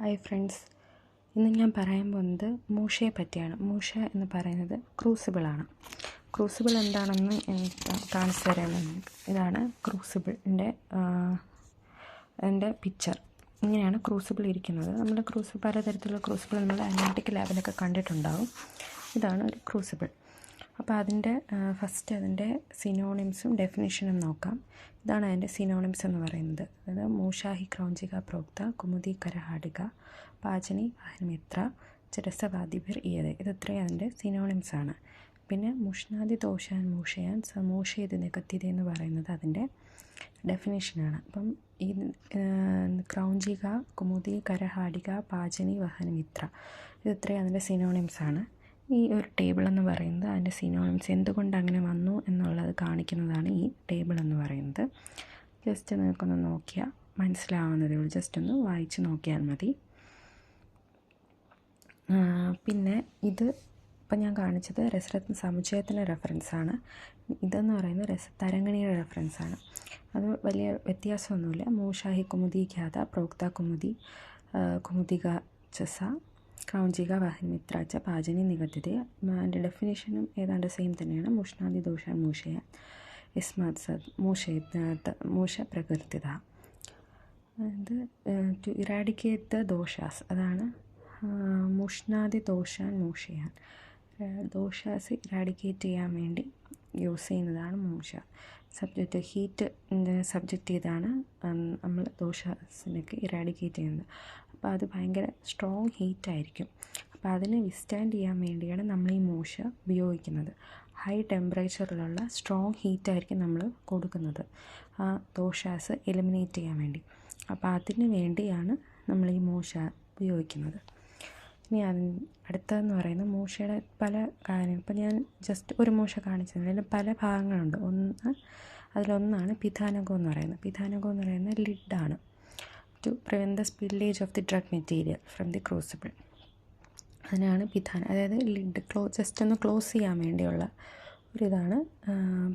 Hi friends, ഇന്ന് ഞാൻ പറയാൻ പോകുന്നത് മൂഷയെ പറ്റിയാണ്. മൂഷ എന്ന് പറയുന്നത് ക്രൂസിബിളാണ്. ക്രൂസിബിൾ എന്താണെന്ന് കാണിച്ചു തരാമെന്ന്. ഇതാണ് ക്രൂസിബിളിൻ്റെ പിക്ചർ. ഇങ്ങനെയാണ് ക്രൂസിബിൾ ഇരിക്കുന്നത്. നമ്മൾ പലതരത്തിലുള്ള ക്രൂസിബിൾ നമ്മൾ അനാലിറ്റിക് ലാബിലൊക്കെ കണ്ടിട്ടുണ്ടാവും. ഇതാണ് ഒരു ക്രൂസിബിൾ. അപ്പോൾ ഫസ്റ്റ് അതിൻ്റെ സിനോണിംസും ഡെഫിനിഷനും നോക്കാം. ഇതാണ് അതിൻ്റെ സിനോണിംസ് എന്ന് പറയുന്നത്. അതായത് മൂഷാഹി ക്രൗഞ്ചിക പ്രോക്ത കുമുദി കരഹാടിക പാചനി വാഹനമിത്ര ചരസവാദിഭിർ ഈയതെ. ഇത്രയും അതിൻ്റെ സിനോണിംസാണ്. പിന്നെ മുഷ്ണാദി ദോഷാൻ മൂഷയാൻ സമൂഷയത് നികത്തിയത് എന്ന് പറയുന്നത് അതിൻ്റെ ഡെഫിനേഷനാണ്. അപ്പം ഈ ക്രൗഞ്ചിക കുമുദി കരഹാടിക പാചനി വാഹനമിത്ര ഇത്രയും അതിൻ്റെ സിനോണിംസാണ്. ഈ ഒരു ടേബിൾ എന്ന് പറയുന്നത് അതിൻ്റെ സിനോണിംസ് എന്തുകൊണ്ട് അങ്ങനെ വന്നു എന്നുള്ളത് കാണിക്കുന്നതാണ് ഈ ടേബിൾ എന്ന് പറയുന്നത്. ജസ്റ്റ് നിങ്ങൾക്കൊന്ന് നോക്കിയാൽ മനസ്സിലാവുന്നതേ ഉള്ളൂ. ജസ്റ്റ് ഒന്ന് വായിച്ച് നോക്കിയാൽ മതി. പിന്നെ ഇപ്പം ഞാൻ കാണിച്ചത് രസരത്ന സമുച്ചയത്തിൻ്റെ റെഫറൻസാണ്. ഇതെന്ന് പറയുന്നത് തരംഗണിയുടെ റെഫറൻസാണ്. അത് വലിയ വ്യത്യാസമൊന്നുമില്ല. മൂഷാഹി കുമുദി ഖ്യാത പ്രോക്ത കുമുദി കുമുദിക ചസ ക്രൗഞ്ചിക വാഹനമിത്രാച്ച പാചനി നികത്തിയത്. അതിൻ്റെ ഡെഫിനേഷനും ഏതാണ്ട് സെയിം തന്നെയാണ്. മുഷ്ണാദി ദോഷാൻ മൂഷയാൻ ഇസ്മാത് സദ് മൂഷ പ്രകൃതിത. അത് ടു ഇറാഡിക്കേറ്റ് ദ ദോഷാസ്. അതാണ് മുഷ്ണാദി ദോഷാൻ മൂഷയാൻ. ദോഷാസ് ഇറാഡിക്കേറ്റ് ചെയ്യാൻ വേണ്ടി യൂസ് ചെയ്യുന്നതാണ് മൂഷ. സബ്ജക്റ്റ് ഹീറ്റ് സബ്ജക്റ്റ് ചെയ്താണ് നമ്മൾ ദോഷാസിനൊക്കെ ഇറാഡിക്കേറ്റ് ചെയ്യുന്നത്. അപ്പോൾ അത് ഭയങ്കര സ്ട്രോങ് ഹീറ്റായിരിക്കും. അപ്പോൾ അതിനെ വിസ്റ്റാൻഡ് ചെയ്യാൻ വേണ്ടിയാണ് നമ്മൾ ഈ മൂഷ ഉപയോഗിക്കുന്നത്. ഹൈ ടെമ്പറേച്ചറിലുള്ള സ്ട്രോങ് ഹീറ്റായിരിക്കും നമ്മൾ കൊടുക്കുന്നത് ആ ദോഷാസ് എലിമിനേറ്റ് ചെയ്യാൻ വേണ്ടി. അപ്പോൾ അതിന് വേണ്ടിയാണ് നമ്മൾ ഈ മൂഷ ഉപയോഗിക്കുന്നത്. ഇനി അടുത്തതെന്ന് പറയുന്നത് മൂഷയുടെ പല കാര്യം. ഇപ്പം ഞാൻ ജസ്റ്റ് ഒരു മൂഷ കാണിച്ചത്. അതിൽ പല ഭാഗങ്ങളുണ്ട്. അതിലൊന്നാണ് പിധാനകോ എന്ന് പറയുന്നത്. പിധാനകോ എന്ന് പറയുന്നത് ലിഡാണ്. To prevent the spillage of the drug material from the crucible. അതിനാണ് പിധാന, അതായത് ലിഡ് ജസ്റ്റ് ഒന്ന് ക്ലോസ് ചെയ്യാൻ വേണ്ടിയുള്ള ഒരിതാണ്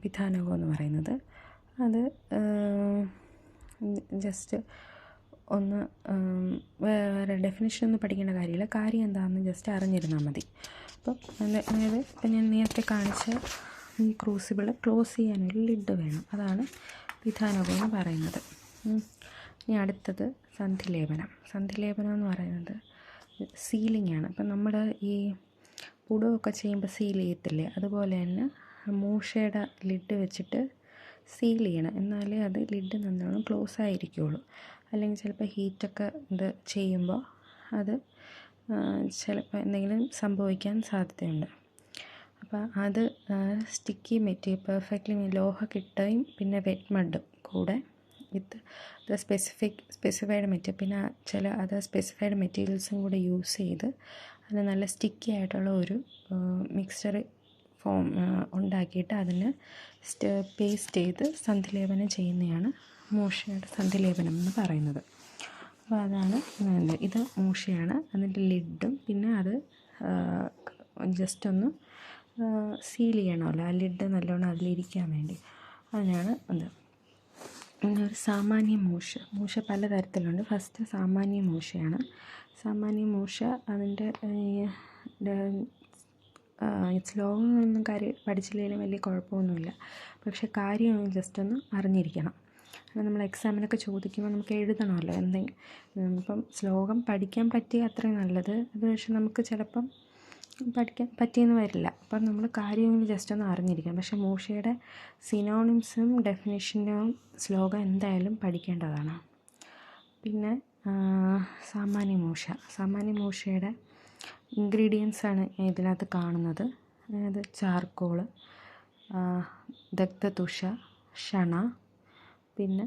പിധാനകോ എന്ന് പറയുന്നത്. അത് ജസ്റ്റ് ഒന്ന് വേറെ ഡെഫിനിഷൻ ഒന്നും പഠിക്കേണ്ട കാര്യമില്ല. കാര്യം എന്താണെന്ന് ജസ്റ്റ് അറിഞ്ഞിരുന്നാൽ മതി. അപ്പം അതായത് ഇപ്പം ഞാൻ നേരത്തെ കാണിച്ച ഈ ക്രൂസിബിൾ ക്ലോസ് ചെയ്യാനൊരു ലിഡ് വേണം. അതാണ് പിധാനകോ എന്ന് പറയുന്നത്. ഇനി അടുത്തത് സന്ധിലേപനം. സന്ധിലേപനം എന്ന് പറയുന്നത് സീലിംഗ് ആണ്. അപ്പം നമ്മൾ ഈ പുടവൊക്കെ ചെയ്യുമ്പോൾ സീൽ ചെയ്യത്തില്ലേ, അതുപോലെ തന്നെ മൂഷയുടെ ലിഡ് വെച്ചിട്ട് സീൽ ചെയ്യണം. എന്നാലേ അത് ലിഡ് നല്ലോണം ക്ലോസ് ആയിരിക്കുകയുള്ളൂ. അല്ലെങ്കിൽ ചിലപ്പോൾ ഹീറ്റൊക്കെ ചെയ്യുമ്പോൾ അത് ചിലപ്പോൾ എന്തെങ്കിലും സംഭവിക്കാൻ സാധ്യതയുണ്ട്. അപ്പോൾ അത് സ്റ്റിക്കി മെറ്റീരിയൽ പെർഫെക്റ്റ്ലി ലോഹക്കിട്ടയും പിന്നെ വെറ്റ് മഡും കൂടെ വിത്ത് ദ സ്പെസിഫൈഡ് മെറ്റീരിയൽ, പിന്നെ ചില സ്പെസിഫൈഡ് മെറ്റീരിയൽസും കൂടെ യൂസ് ചെയ്ത് അത് നല്ല സ്റ്റിക്കി ആയിട്ടുള്ള ഒരു മിക്സ്ചർ ഫോം ഉണ്ടാക്കിയിട്ട് അതിന് പേസ്റ്റ് ചെയ്ത് സന്ധിലേപനം ചെയ്യുന്നതാണ് മൂഷയുടെ സന്ധിലേപനം എന്ന് പറയുന്നത്. അപ്പോൾ അതാണ് ഇത് മൂഷയാണ്. അതിൻ്റെ ലിഡും പിന്നെ അത് ജസ്റ്റ് ഒന്ന് സീൽ ചെയ്യണമല്ലോ, ആ ലിഡ് നല്ലോണം അതിലിരിക്കാൻ വേണ്ടി. അതിനാണ് പിന്നെ ഒരു സാമാന്യ മൂഷ പലതരത്തിലുണ്ട്. ഫസ്റ്റ് സാമാന്യ മൂഷയാണ്. സാമാന്യ മൂഷ അതിൻ്റെ ശ്ലോകങ്ങളൊന്നും പഠിച്ചില്ലെങ്കിലും വലിയ കുഴപ്പമൊന്നുമില്ല. പക്ഷെ കാര്യം ജസ്റ്റ് ഒന്ന് അറിഞ്ഞിരിക്കണം. നമ്മൾ എക്സാമിനൊക്കെ ചോദിക്കുമ്പോൾ നമുക്ക് എഴുതണമല്ലോ എന്തെങ്കിലും. ഇപ്പം ശ്ലോകം പഠിക്കാൻ പറ്റിയ അത്രയും നല്ലത്. അത് പക്ഷെ നമുക്ക് ചിലപ്പം പഠിക്കാൻ പറ്റിയെന്ന് വരില്ല. അപ്പം നമ്മൾ കാര്യം ജസ്റ്റ് ഒന്ന് അറിഞ്ഞിരിക്കണം. പക്ഷേ മൂഷയുടെ സിനോണിംസും ഡെഫിനേഷനും ശ്ലോകം എന്തായാലും പഠിക്കേണ്ടതാണ്. പിന്നെ സാമാന്യ മൂഷയുടെ ഇൻഗ്രീഡിയൻസാണ് ഇതിനകത്ത് കാണുന്നത്. അതായത് ചാർക്കോള്, ദഗ്ധതുഷ, ഷണ, പിന്നെ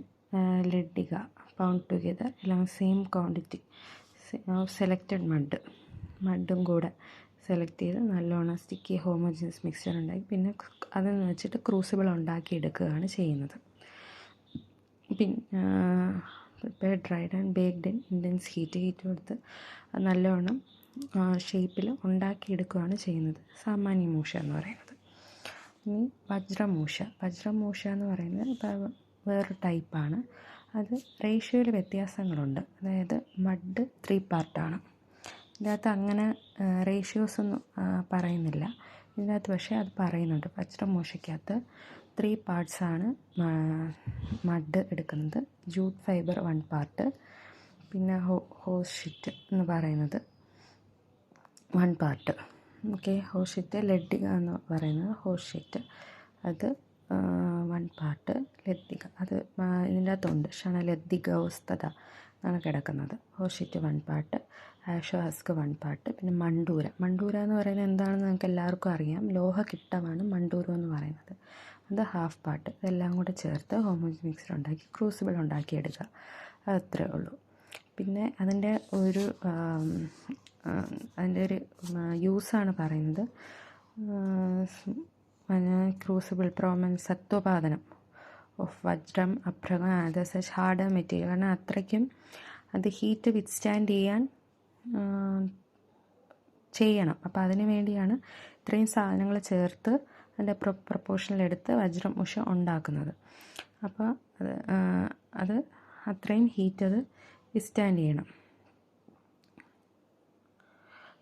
ലഡ്ഡിക, പൗണ്ട് ടുഗെദർ എല്ലാം സെയിം ക്വാണ്ടിറ്റി. സെലക്റ്റഡ് മഡും കൂടെ സെലക്ട് ചെയ്ത് നല്ലോണം സ്റ്റിക്കി ഹോമോജനസ് മിക്സ്ചർ ഉണ്ടാക്കി പിന്നെ അതെന്ന് വെച്ചിട്ട് ക്രൂസിബിൾ ഉണ്ടാക്കിയെടുക്കുകയാണ് ചെയ്യുന്നത്. പിന്നെ prepared dried and baked in intense heat കൊടുത്ത് നല്ലോണം ഷേപ്പിൽ ഉണ്ടാക്കിയെടുക്കുകയാണ് ചെയ്യുന്നത് സാമാന്യ മൂഷ എന്ന് പറയുന്നത്. ഇനി വജ്രമൂഷ എന്ന് പറയുന്നത് വേറൊരു ടൈപ്പാണ്. അത് റേഷ്യോയിൽ വ്യത്യാസങ്ങളുണ്ട്. അതായത് മഡ് 3 പാർട്ടാണ്. ഇതിനകത്ത് അങ്ങനെ റേഷ്യോസൊന്നും പറയുന്നില്ല. ഇതിനകത്ത് പക്ഷേ അത് പറയുന്നുണ്ട്. വജ്രമൂഷയ്ക്കകത്ത് 3 പാർട്സാണ് മഡ് എടുക്കുന്നത്. ജൂട്ട് ഫൈബർ 1 പാർട്ട്, പിന്നെ ഹോസ് ഷിറ്റ് എന്ന് പറയുന്നത് 1 പാർട്ട്. ഓക്കെ, ഹോസ് ഷിറ്റ് ലഡ്ഡിക എന്ന് പറയുന്നത് ഹോസ് ഷിറ്റ് അത് 1 പാർട്ട്. ലദ്ദിക അത് ഇതിൻ്റെ അകത്തുണ്ട്. ക്ഷണലദ്ദികൗസ്തത എന്നാണ് കിടക്കുന്നത്. ഹോസ് ഷിറ്റ് 1 പാർട്ട്, ആഷോ ഹസ്ക് 1 പാർട്ട്. പിന്നെ മണ്ടൂര എന്ന് പറയുന്നത് എന്താണെന്ന് നിങ്ങൾക്ക് എല്ലാവർക്കും അറിയാം. ലോഹകിട്ടമാണ് മണ്ടൂരം എന്ന് പറയുന്നത്. അത് 1/2 പാർട്ട്. ഇതെല്ലാം കൂടെ ചേർത്ത് ഹോമോജനസ് മിക്സർ ഉണ്ടാക്കി ക്രൂസിബിൾ ഉണ്ടാക്കിയെടുക്കുക. അത്രേ ഉള്ളൂ. പിന്നെ അതിൻ്റെ ഒരു യൂസാണ് പറയുന്നത്. ക്രൂസിബിൾ പ്രോമൻ സത്വപാദനം ഓഫ് വജ്രം അഭ്രകം ആദ സച്ച് ഹാർഡ് മെറ്റീരിയൽ. കാരണം അത്രയ്ക്കും അത് ഹീറ്റ് വിത്ത്സ്റ്റാൻഡ് ചെയ്യണം. അപ്പോൾ അതിന് വേണ്ടിയാണ് ഇത്രയും സാധനങ്ങൾ ചേർത്ത് അതിൻ്റെ പ്രൊപ്പോർഷനിൽ എടുത്ത് വജ്രം ഉഷ ഉണ്ടാക്കുന്നത്. അപ്പോൾ അത് അത്രയും ഹീറ്റ് അത് വിത്ത്സ്റ്റാൻഡ് ചെയ്യണം.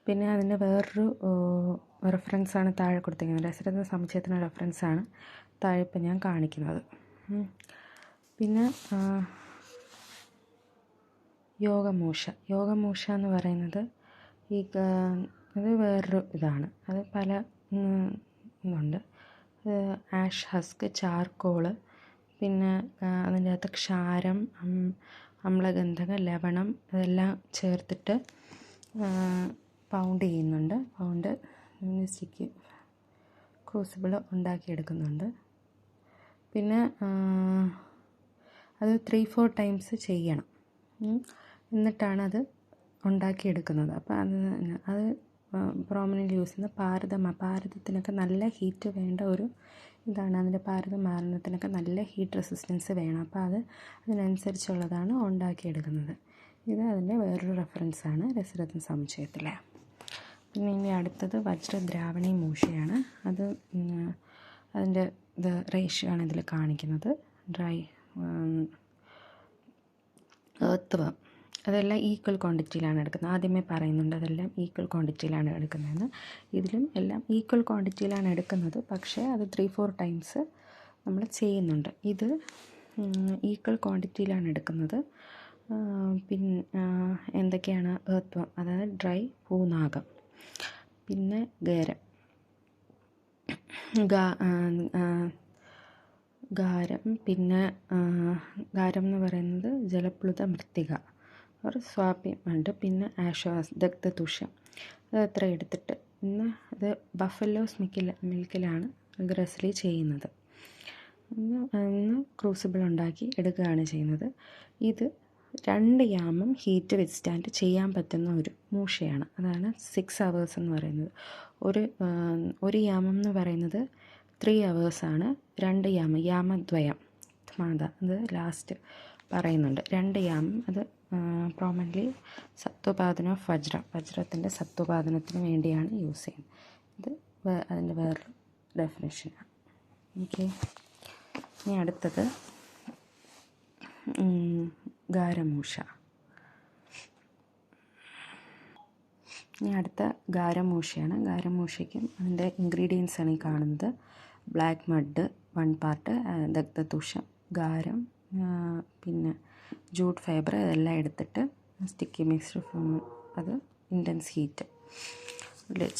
പിന്നെ അതിൻ്റെ വേറൊരു റെഫറൻസാണ് താഴെ കൊടുത്തിരിക്കുന്നത്. രസരത്ന സമുച്ചയത്തിൻ്റെ റെഫറൻസാണ് താഴെ ഇപ്പം ഞാൻ കാണിക്കുന്നത്. പിന്നെ യോഗമൂഷ എന്ന് പറയുന്നത് അത് വേറൊരു ഇതാണ്. അത് പല ഇതുണ്ട്. ആഷ് ഹസ്ക്, ചാർക്കോള്, പിന്നെ അതിൻ്റെ അകത്ത് ക്ഷാരം, അമ്ലഗന്ധകം, ലവണം അതെല്ലാം ചേർത്തിട്ട് പൗണ്ട് ചെയ്യുന്നുണ്ട്. സ്റ്റിക്ക് ക്രൂസിബിൾ ഉണ്ടാക്കിയെടുക്കുന്നുണ്ട്. പിന്നെ അത് 3-4 ടൈംസ് ചെയ്യണം. എന്നിട്ടാണ് അത് ഉണ്ടാക്കിയെടുക്കുന്നത്. അപ്പോൾ അത് പ്രോമിനൻ്റ് യൂസ് ചെയ്യുന്ന പാരതത്തിനൊക്കെ നല്ല ഹീറ്റ് വേണ്ട ഒരു ഇതാണ്. അതിൻ്റെ മാരണത്തിനൊക്കെ നല്ല ഹീറ്റ് റെസിസ്റ്റൻസ് വേണം. അപ്പോൾ അതിനനുസരിച്ചുള്ളതാണ് ഉണ്ടാക്കിയെടുക്കുന്നത്. ഇത് അതിൻ്റെ വേറൊരു റെഫറൻസാണ് രസരത്ന സമുച്ചയത്തിലെ. പിന്നെ ഇനി അടുത്തത് വജ്രദ്രാവണി മൂഷയാണ്. അതിൻ്റെ റേഷ്യോ ആണ് ഇതിൽ കാണിക്കുന്നത്. ഡ്രൈ ഏർത്ത് അതെല്ലാം ഈക്വൽ ക്വാണ്ടിറ്റിയിലാണ് എടുക്കുന്നത്. ആദ്യമേ പറയുന്നുണ്ട് അതെല്ലാം ഈക്വൽ ക്വാണ്ടിറ്റിയിലാണ് എടുക്കുന്നതെന്ന്. ഇതിലും എല്ലാം ഈക്വൽ ക്വാണ്ടിറ്റിയിലാണ് എടുക്കുന്നത്. പക്ഷേ അത് 3-4 ടൈംസ് നമ്മൾ ചെയ്യുന്നുണ്ട്. ഇത് ഈക്വൽ ക്വാണ്ടിറ്റിയിലാണ് എടുക്കുന്നത്. പിന്നെ എന്തൊക്കെയാണ് ഏർത്വം, അതായത് ഡ്രൈ പൂനാഗം, പിന്നെ ഗാരം, പിന്നെ ഗാരം എന്ന് പറയുന്നത് ജലപ്ലുത മൃത്തിക ഒരു സ്വാപ്യമുണ്ട്. പിന്നെ ദഗ്ധതുഷം അത് അത്ര എടുത്തിട്ട് ഇത് ബഫലോസ് മിൽക്കിലാണ് ഗ്രസ്ലി ചെയ്യുന്നത്. ക്രൂസിബിൾ ഉണ്ടാക്കി എടുക്കുകയാണ് ചെയ്യുന്നത്. ഇത് 2 യാമം ഹീറ്റ് വിത്ത്സ്റ്റാൻഡ് ചെയ്യാൻ പറ്റുന്ന ഒരു മൂഷയാണ്. അതാണ് 6 hours എന്ന് പറയുന്നത്. ഒരു യാമം എന്ന് പറയുന്നത് 3 hours ആണ്. 2 യാമദ്വയം അത് ലാസ്റ്റ് പറയുന്നുണ്ട്. 2 യാമം അത് പ്രോമൻലി സത്വപാദനം ഓഫ് വജ്രത്തിൻ്റെ സത്വപാദനത്തിന് വേണ്ടിയാണ് യൂസ് ചെയ്യുന്നത്. ഇത് അതിൻ്റെ വേറൊരു ഡെഫിനേഷനാണ്. ഓക്കെ, ഇനി അടുത്തത് ഗാരമൂഷ. ഇനി അടുത്ത ഗാരമൂഷയാണ്. ഗാരമൂഷയ്ക്കും അതിൻ്റെ ഇൻഗ്രീഡിയൻസ് ആണ് ഈ കാണുന്നത്. ബ്ലാക്ക് മഡ് 1 പാർട്ട്, ദഗ്ധതുഷം, ഗാരം, പിന്നെ ജൂട്ട് ഫൈബർ ഇതെല്ലാം എടുത്തിട്ട് സ്റ്റിക്കി മിക്സ്ഡ് അത് ഇൻറ്റൻസ് ഹീറ്റ്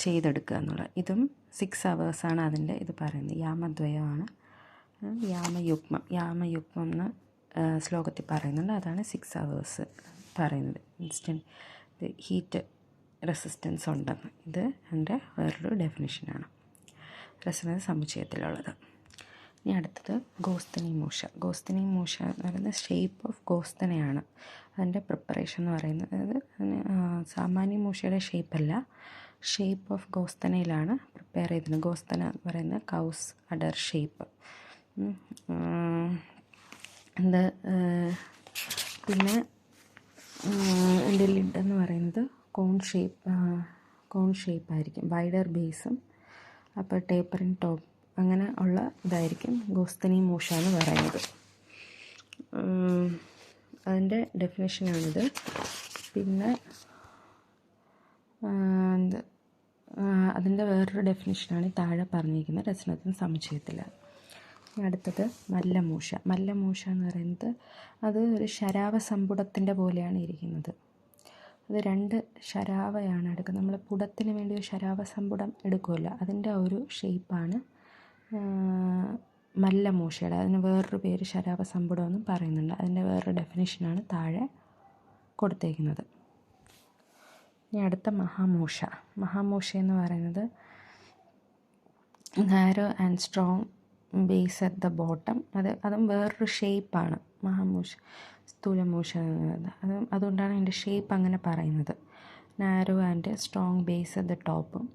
ചെയ്തെടുക്കുക എന്നുള്ളത്. ഇതും 6 hours ആണ് അതിൻ്റെ ഇത് പറയുന്നത്. യാമദ്വയമാണ്. യാമയുഗ്മം എന്ന് ശ്ലോകത്തിൽ പറയുന്നുണ്ട്. അതാണ് 6 hours പറയുന്നത്. ഇൻസ്റ്റൻറ്റ് ഹീറ്റ് റെസിസ്റ്റൻസ് ഉണ്ടെന്ന്. ഇത് എൻ്റെ വേറൊരു ഡെഫിനിഷനാണ് രസരത്ന സമുച്ചയത്തിലുള്ളത്. ഇനി അടുത്തത് ഗോസ്തനി മൂഷ എന്ന് പറയുന്നത് ഷേപ്പ് ഓഫ് ഗോസ്തനയാണ്. അതിൻ്റെ പ്രിപ്പറേഷൻ എന്ന് പറയുന്നത് സാമാന്യ മൂഷയുടെ ഷേപ്പല്ല, ഷേപ്പ് ഓഫ് ഗോസ്തനയിലാണ് പ്രിപ്പയർ ചെയ്തത്. ഗോസ്തന എന്ന് പറയുന്നത് കൗസ് അഡർ ഷേപ്പ്. പിന്നെ എൻ്റെ ലിഡ് എന്ന് പറയുന്നത് കോൺ ഷേപ്പ് ആയിരിക്കും. വൈഡർ ബേസും അപ്പോൾ ടേപ്പറിങ് ടോപ്പ് അങ്ങനെ ഉള്ള ഇതായിരിക്കും ഗോസ്തനി മൂഷ എന്ന് പറയുന്നത്. അതിൻ്റെ ഡെഫിനിഷനാണിത്. പിന്നെ അതിൻ്റെ വേറൊരു ഡെഫിനിഷനാണ് താഴെ പറഞ്ഞിരിക്കുന്നത് രസരത്ന സമുച്ചയത്തിൽ. അടുത്തത് മല്ലമൂഷ. മല്ലമൂഷ എന്ന് പറയുന്നത് അത് ഒരു ശരാവ സമ്പുടത്തിൻ്റെ പോലെയാണ് ഇരിക്കുന്നത്. അത് 2 ശരാവയാണ് എടുക്കുന്നത്. നമ്മൾ പുടത്തിന് വേണ്ടി ഒരു ശരാവ സമ്പുടം എടുക്കുമല്ലോ, അതിൻ്റെ ഒരു ഷേപ്പാണ് മല്ലമൂഷയുടെ. അതിന് വേറൊരു പേര് ശരാവ സമ്പുടം എന്നും പറയുന്നുണ്ട്. അതിൻ്റെ വേറൊരു ഡെഫിനിഷനാണ് താഴെ കൊടുത്തേക്കുന്നത്. ഇനി അടുത്ത മഹാമൂഷ. മഹാമൂഷ എന്ന് പറയുന്നത് narrow and strong base at the bottom. അതും വേറൊരു ഷേപ്പാണ് മഹാമൂഷ. സ്ഥൂലമൂഷ അതുകൊണ്ടാണ് അതിൻ്റെ ഷേപ്പ് അങ്ങനെ പറയുന്നത്. Narrow and strong base at the ടോപ്പും,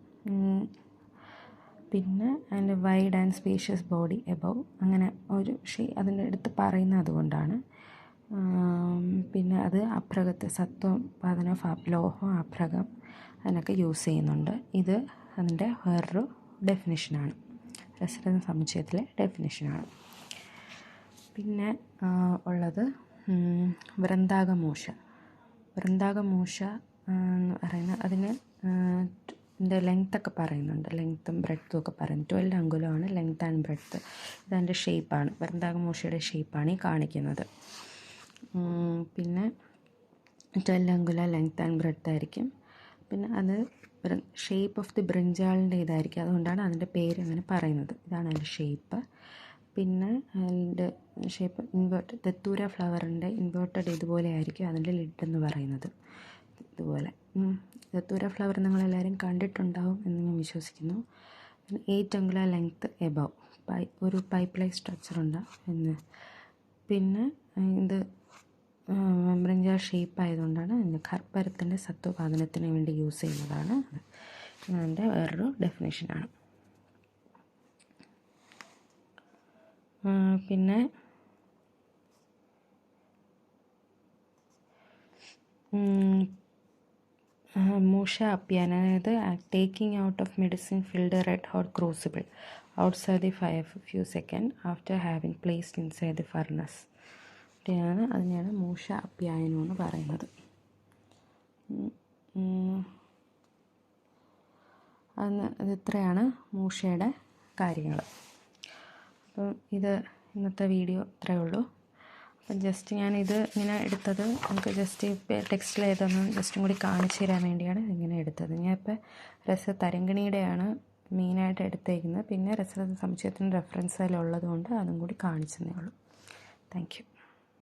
പിന്നെ അതിൻ്റെ wide and spacious body above, അങ്ങനെ ഒരു അതിൻ്റെ അടുത്ത് പറയുന്നത് അതുകൊണ്ടാണ്. പിന്നെ അത് അപ്രകത്ത് സത്വോത്പാദന ലോഹം അപ്രകം അതിനൊക്കെ യൂസ് ചെയ്യുന്നുണ്ട്. ഇത് അതിൻ്റെ വേറൊരു ഡെഫിനിഷനാണ്, രസരത്ന സമുച്ചയത്തിലെ ഡെഫിനിഷനാണ്. പിന്നെ ഉള്ളത് വൃന്ദാകമൂഷ. വൃന്ദാകമൂഷ എന്ന് പറയുന്നത് അതിന് ലെങ്ത്തൊക്കെ പറയുന്നുണ്ട്, ലെങ്ത്തും ബ്രെഡ്ത്തും ഒക്കെ പറയുന്നു. 12 അങ്കുലമാണ് ലെങ്ത് ആൻഡ് ബ്രെഡ്ത്ത്. ഇതെൻ്റെ ഷേപ്പാണ്, വൃന്ദാകമൂഷയുടെ ഷേപ്പാണ് ഈ കാണിക്കുന്നത്. പിന്നെ 12 അങ്കുല ലെങ്ത് ആൻഡ് ബ്രെഡ്ത്ത് ആയിരിക്കും. പിന്നെ അത് ഷേപ്പ് ഓഫ് ദി ബ്രിഞ്ചാളിൻ്റെ ഇതായിരിക്കും, അതുകൊണ്ടാണ് അതിൻ്റെ പേര് അങ്ങനെ പറയുന്നത്. ഇതാണ് അതിൻ്റെ ഷേപ്പ്. പിന്നെ അതിൻ്റെ ഷേപ്പ് ദത്തൂര ഫ്ലവറിൻ്റെ ഇൻവേർട്ടഡ് ഇതുപോലെ ആയിരിക്കും അതിൻ്റെ ലിഡ് എന്ന് പറയുന്നത്. ഇതുപോലെ ദത്തൂര ഫ്ലവർ നിങ്ങളെല്ലാവരും കണ്ടിട്ടുണ്ടാവും എന്ന് ഞാൻ വിശ്വസിക്കുന്നു. 8 അങ്കുല ലെങ്ത്ത് എബവ്, ഒരു പൈപ്പ് ലൈക്ക് സ്ട്രക്ചർ ഉണ്ടാവും. പിന്നെ ഇത് ബ്രിഞ്ചാൾ ഷേപ്പ് ആയതുകൊണ്ടാണ് ഖർപ്പരത്തിൻ്റെ സത്വോത്പാദനത്തിന് വേണ്ടി യൂസ് ചെയ്യുന്നതാണ്. അതിൻ്റെ വേറൊരു ഡെഫിനേഷനാണ്. പിന്നെ മൂഷ അപ്യാൻ, അതായത് taking out of medicine filled red hot crucible outside the fire for few second after having placed inside the furnace. അതിനെയാണ് മൂഷ അപ്യായനം എന്ന് പറയുന്നത്. ഇത്രയാണ് മൂഷയുടെ കാര്യങ്ങൾ. അപ്പം ഇന്നത്തെ വീഡിയോ ഇത്രയേ ഉള്ളൂ. അപ്പം ജസ്റ്റ് ഞാനിത് ഇങ്ങനെ എടുത്തത് നമുക്ക് ജസ്റ്റ് ടെക്സ്റ്റിൽ ഏതൊന്നും ജസ്റ്റും കൂടി കാണിച്ചു തരാൻ വേണ്ടിയാണ് ഇങ്ങനെ എടുത്തത്. ഞാനിപ്പോൾ തരംഗിണിയുടെയാണ് മെയിനായിട്ട് എടുത്തേക്കുന്നത്. പിന്നെ രസരത്ന സമുച്ചയത്തിൻ്റെ റെഫറൻസ് അതിലുള്ളത് കൊണ്ട് അതും കൂടി കാണിച്ചതേ ഉള്ളൂ. Thank you.